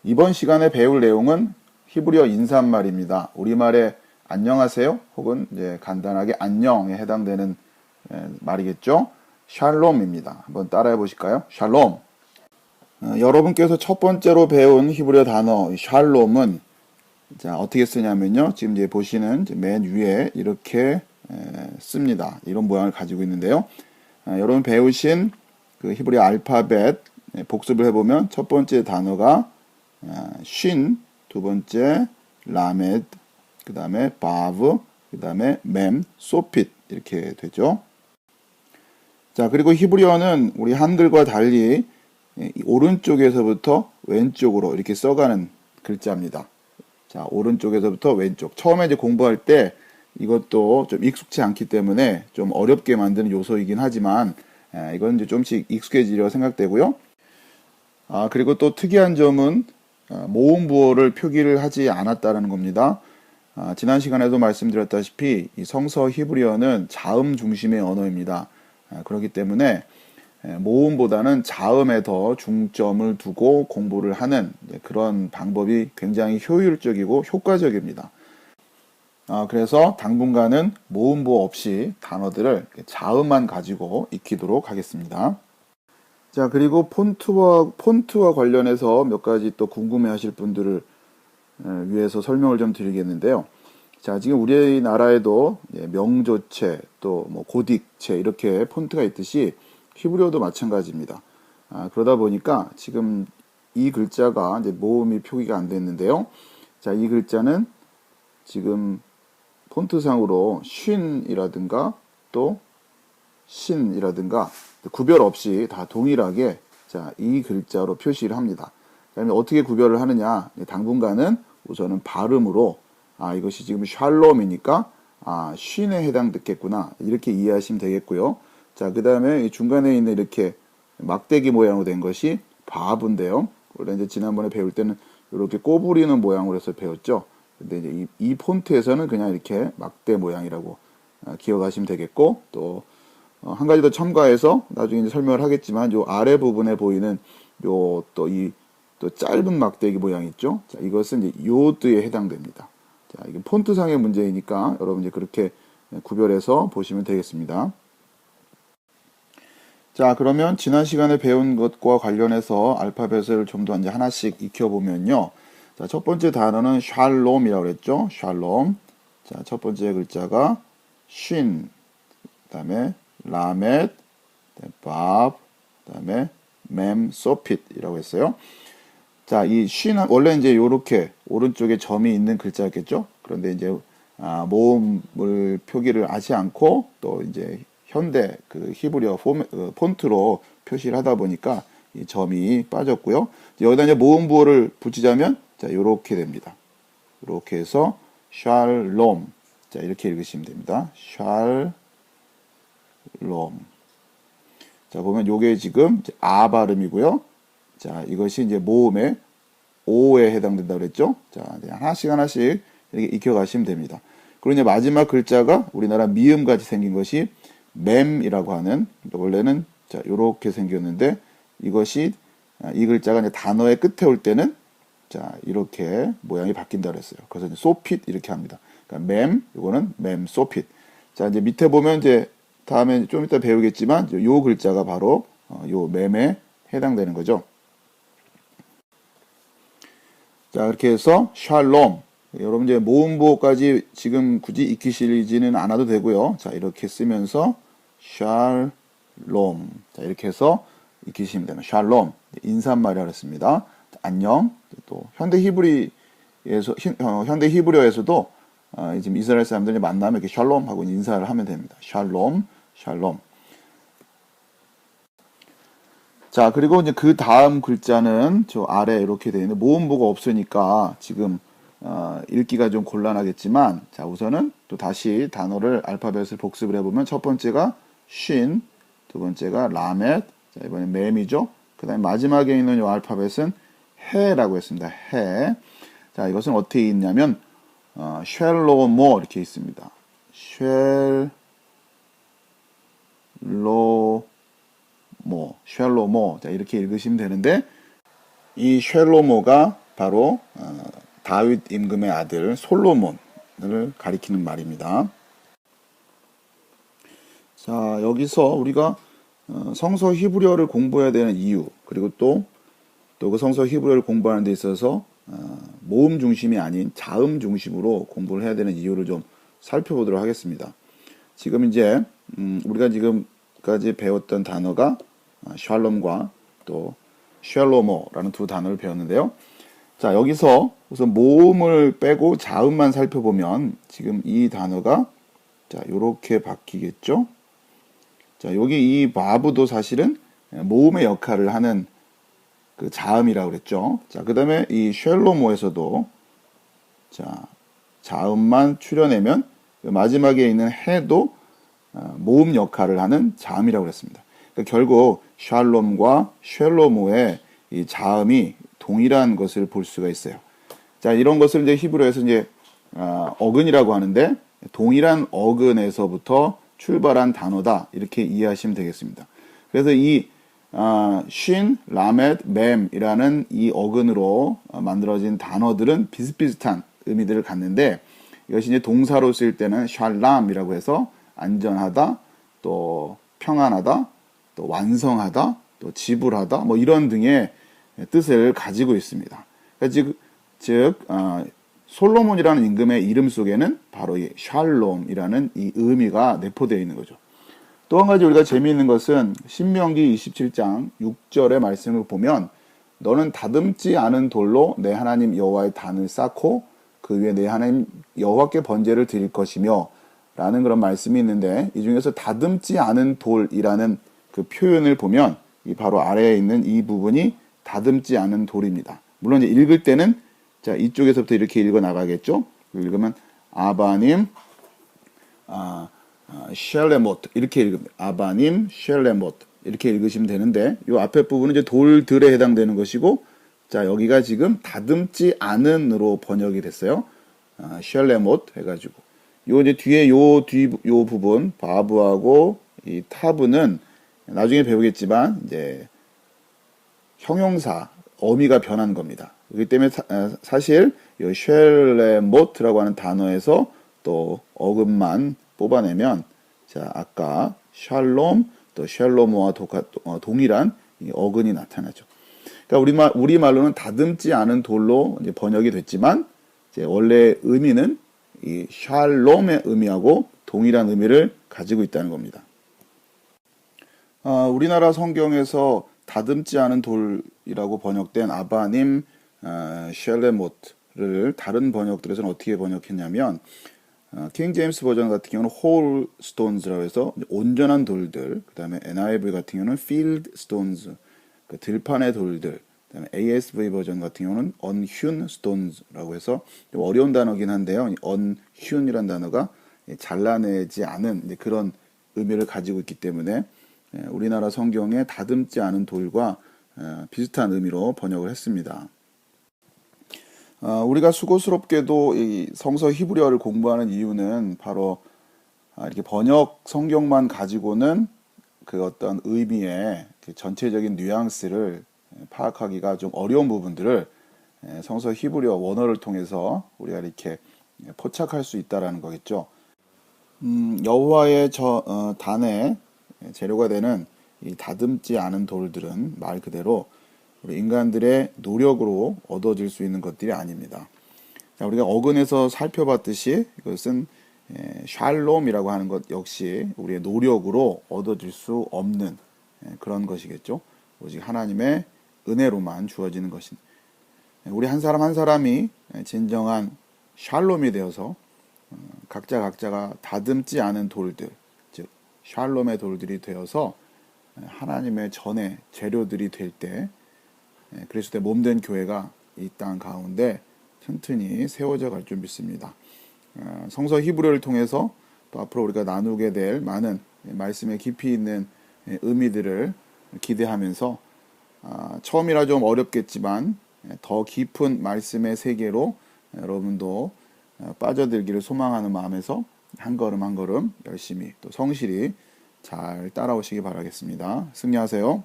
이번 시간에 배울 내용은 히브리어 인사말입니다. 우리말의 안녕하세요 혹은 이제 간단하게 안녕에 해당되는 말이겠죠. 샬롬입니다. 한번 따라해 보실까요? 샬롬. 여러분께서 첫 번째로 배운 히브리어 단어 샬롬은 자, 어떻게 쓰냐면요. 지금 이제 보시는 맨 위에 이렇게 씁니다. 이런 모양을 가지고 있는데요. 여러분 배우신 그 히브리어 알파벳 복습을 해보면 첫 번째 단어가 쉰, 두 번째 라메드, 그 다음에 바브, 그 다음에 맴, 소핏 이렇게 되죠. 자, 그리고 히브리어는 우리 한글과 달리 오른쪽에서부터 왼쪽으로 이렇게 써가는 글자입니다. 자, 오른쪽에서부터 왼쪽. 처음에 이제 공부할 때 이것도 좀 익숙치 않기 때문에 좀 어렵게 만드는 요소이긴 하지만 이건 이제 좀씩 익숙해지려 생각되고요. 그리고 또 특이한 점은 모음 부호를 표기를 하지 않았다는 겁니다. 지난 시간에도 말씀드렸다시피 이 성서 히브리어는 자음 중심의 언어입니다. 그렇기 때문에 모음보다는 자음에 더 중점을 두고 공부를 하는 그런 방법이 굉장히 효율적이고 효과적입니다. 그래서 당분간은 모음보 없이 단어들을 자음만 가지고 익히도록 하겠습니다. 자, 그리고 폰트와 관련해서 몇 가지 또 궁금해 하실 분들을 위해서 설명을 좀 드리겠는데요. 자, 지금 우리나라에도 명조체, 또 뭐 고딕체 이렇게 폰트가 있듯이 히브리어도 마찬가지입니다. 그러다 보니까 지금 이 글자가 이제 모음이 표기가 안 됐는데요. 자, 이 글자는 지금 폰트상으로 쉰이라든가 또 신이라든가 구별 없이 다 동일하게 자, 이 글자로 표시를 합니다. 그러면 어떻게 구별을 하느냐? 당분간은 우선은 발음으로 이것이 지금 샬롬이니까 쉰에 해당됐겠구나 이렇게 이해하시면 되겠고요. 자, 그 다음에 중간에 있는 이렇게 막대기 모양으로 된 것이 바브인데요. 원래 이제 지난번에 배울 때는 이렇게 꼬부리는 모양으로 해서 배웠죠. 근데 이제 이 폰트에서는 그냥 이렇게 막대 모양이라고 기억하시면 되겠고, 또 한 가지 더 첨가해서 나중에 이제 설명을 하겠지만 요 아래 부분에 보이는 요 또 짧은 막대기 모양 있죠. 자, 이것은 이제 요드에 해당됩니다. 자, 이게 폰트상의 문제이니까 여러분 이제 그렇게 구별해서 보시면 되겠습니다. 자, 그러면 지난 시간에 배운 것과 관련해서 알파벳을 좀 더 이제 하나씩 익혀보면요. 자, 첫 번째 단어는 샬롬이라고 그랬죠. 샬롬. 자, 첫 번째 글자가 쉰, 그 다음에 라멧, 밥, 그 다음에 맴, 소핏이라고 했어요. 자, 이 쉰은 원래 이제 요렇게 오른쪽에 점이 있는 글자였겠죠. 그런데 이제 모음을 표기를 하지 않고 또 이제 현대 그 히브리어 폰트로 표시를 하다 보니까 이 점이 빠졌고요. 여기다 이제 모음 부호를 붙이자면 자, 요렇게 됩니다. 이렇게 해서 샬롬. 자, 이렇게 읽으시면 됩니다. 샬롬. 자, 보면 요게 지금 발음이고요. 자, 이것이 이제 모음의 오에 해당된다고 그랬죠? 자, 하나씩 이렇게 익혀가시면 됩니다. 그리고 이제 마지막 글자가 우리나라 미음 같이 생긴 것이 맴이라고 하는, 원래는 자, 요렇게 생겼는데 이것이 이 글자가 이제 단어의 끝에 올 때는 자, 이렇게 모양이 바뀐다고 했어요. 그래서 이제 소핏 이렇게 합니다. 그러니까 맴, 이거는 맴, 소핏. 자, 이제 밑에 보면 이제 다음에 좀 이따 배우겠지만 요 글자가 바로 요 맴에 해당되는 거죠. 자, 이렇게 해서 샬롬. 여러분 이제 모음보호까지 지금 굳이 익히시지는 않아도 되고요. 자, 이렇게 쓰면서 샬롬. 자, 이렇게 해서 익히시면 됩니다. 샬롬. 인사말이라고 했습니다. 안녕. 또 현대 히브리어에서도 지금 이스라엘 사람들이 만나면 이렇게 샬롬 하고 인사를 하면 됩니다. 샬롬, 샬롬. 자, 그리고 이제 그 다음 글자는 저 아래 이렇게 되어 있는 모음보가 없으니까 지금 읽기가 좀 곤란하겠지만 자, 우선은 또 다시 단어를 알파벳을 복습을 해보면 첫 번째가 쉰, 두 번째가 라멧, 자, 이번엔 맴이죠. 그 다음에 마지막에 있는 이 알파벳은 해라고 했습니다. 해. 자, 이것은 어떻게 있냐면 쉘로모 이렇게 있습니다. 쉘로모. 자, 이렇게 읽으시면 되는데 이 쉘로모가 바로 다윗 임금의 아들 솔로몬을 가리키는 말입니다. 자, 여기서 우리가 성서 히브리어를 공부해야 되는 이유, 그리고 또 그 성서 히브리어를 공부하는 데 있어서 모음 중심이 아닌 자음 중심으로 공부를 해야 되는 이유를 좀 살펴보도록 하겠습니다. 지금 이제 우리가 지금까지 배웠던 단어가 샬롬과 또 샬로모라는 두 단어를 배웠는데요. 자, 여기서 우선 모음을 빼고 자음만 살펴보면 지금 이 단어가 자, 요렇게 바뀌겠죠? 자, 여기 이 바브도 사실은 모음의 역할을 하는 그 자음이라고 그랬죠. 자, 그 다음에 이 쉘로모에서도 자, 자음만 추려내면 마지막에 있는 해도 모음 역할을 하는 자음이라고 그랬습니다. 그러니까 결국 샬롬과 쉘로모의 이 자음이 동일한 것을 볼 수가 있어요. 자, 이런 것을 이제 히브리어에서 이제 어근이라고 하는데 동일한 어근에서부터 출발한 단어다 이렇게 이해하시면 되겠습니다. 그래서 이 쉰, 라멧, 맴이라는 이 어근으로 만들어진 단어들은 비슷비슷한 의미들을 갖는데 이것이 이제 동사로 쓰일 때는 샬람이라고 해서 안전하다, 또 평안하다, 또 완성하다, 또 지불하다, 뭐 이런 등의 뜻을 가지고 있습니다. 그러니까 즉 솔로몬이라는 임금의 이름 속에는 바로 이 샬롬이라는 이 의미가 내포되어 있는 거죠. 또 한 가지 우리가 재미있는 것은 신명기 27장 6절의 말씀을 보면 너는 다듬지 않은 돌로 내 하나님 여호와의 단을 쌓고 그 위에 내 하나님 여호와께 번제를 드릴 것이며 라는 그런 말씀이 있는데 이 중에서 다듬지 않은 돌이라는 그 표현을 보면 이 바로 아래에 있는 이 부분이 다듬지 않은 돌입니다. 물론 이제 읽을 때는 자, 이쪽에서부터 이렇게 읽어 나가겠죠. 읽으면 아바님 쉘레못 이렇게 읽습니다. 아바님 쉘레못 이렇게 읽으시면 되는데 이 앞에 부분은 이제 돌들에 해당되는 것이고 자, 여기가 지금 다듬지 않은으로 번역이 됐어요. 쉘레못 해가지고 요 이제 뒤에 요 부분 바브하고 이 타브는 나중에 배우겠지만 이제 형용사 어미가 변한 겁니다. 그렇기 때문에 사실 이 쉘레못이라고 하는 단어에서 또 어근만 뽑아내면 자, 아까 샬롬 또 샬로모와 동일한 어근이 나타나죠. 그러니까 우리말로는 다듬지 않은 돌로 이제 번역이 됐지만 이제 원래 의미는 이 샬롬의 의미하고 동일한 의미를 가지고 있다는 겁니다. 우리나라 성경에서 다듬지 않은 돌이라고 번역된 아바님 쉘레못을 다른 번역들에서는 어떻게 번역했냐면 킹 제임스 버전 같은 경우는 whole stones라고 해서 온전한 돌들, 그 다음에 NIV 같은 경우는 field stones, 그 들판의 돌들, 그 다음에 ASV 버전 같은 경우는 unhewn stones라고 해서 좀 어려운 단어긴 한데요. unhewn이라는 단어가 잘라내지 않은 그런 의미를 가지고 있기 때문에 우리나라 성경에 다듬지 않은 돌과 비슷한 의미로 번역을 했습니다. 우리가 수고스럽게도 이 성서 히브리어를 공부하는 이유는 바로 이렇게 번역 성경만 가지고는 그 어떤 의미의 그 전체적인 뉘앙스를 파악하기가 좀 어려운 부분들을 성서 히브리어 원어를 통해서 우리가 이렇게 포착할 수 있다라는 거겠죠. 여호와의 단의 재료가 되는 이 다듬지 않은 돌들은 말 그대로 우리 인간들의 노력으로 얻어질 수 있는 것들이 아닙니다. 자, 우리가 어근에서 살펴봤듯이 이것은 샬롬이라고 하는 것 역시 우리의 노력으로 얻어질 수 없는 그런 것이겠죠. 오직 하나님의 은혜로만 주어지는 것인. 우리 한 사람 한 사람이 진정한 샬롬이 되어서 각자가 다듬지 않은 돌들, 즉 샬롬의 돌들이 되어서 하나님의 전의 재료들이 될 때 그리스도의 몸된 교회가 이 땅 가운데 튼튼히 세워져 갈 줄 믿습니다. 성서 히브리어를 통해서 또 앞으로 우리가 나누게 될 많은 말씀의 깊이 있는 의미들을 기대하면서 처음이라 좀 어렵겠지만 더 깊은 말씀의 세계로 여러분도 빠져들기를 소망하는 마음에서 한 걸음 한 걸음 열심히 또 성실히 잘 따라오시기 바라겠습니다. 승리하세요.